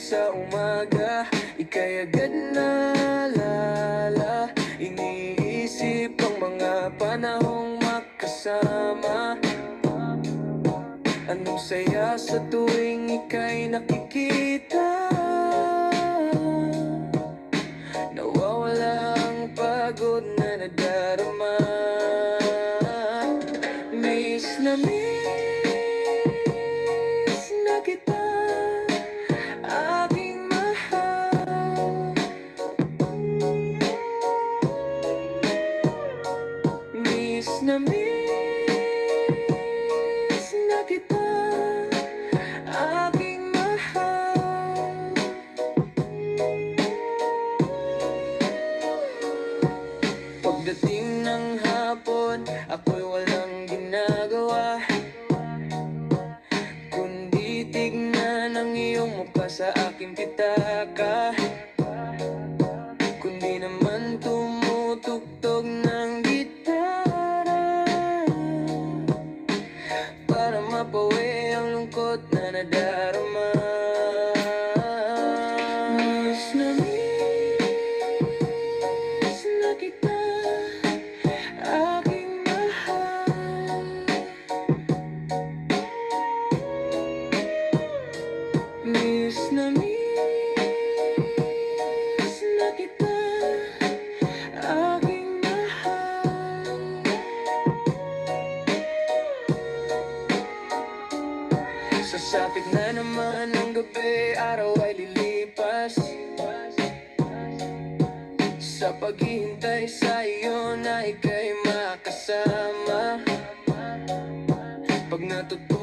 sa umaga, ika'y agad naalala. Iniisip ang mga panahong magkasama. Anong saya sa tuwing ika'y nakikita. Nawawala ang pagod na nadarama. Miss na kita, aking mahal. Miss na kita, aking mahal. Pagdating ng hapon, ako'y walang ginagawa, kundi tignan ang iyong mukha sa aking pitaka. Kundi naman tumutugtog ng gitara, para mapawi ang lungkot na nadarama. Miss na kita, aking mahal. Miss na kita, aking mahal. Sasapit na naman ang gabi, araw ay lilipas. Sa paghihintay sa iyo na ika'y makasama. Pag natutunan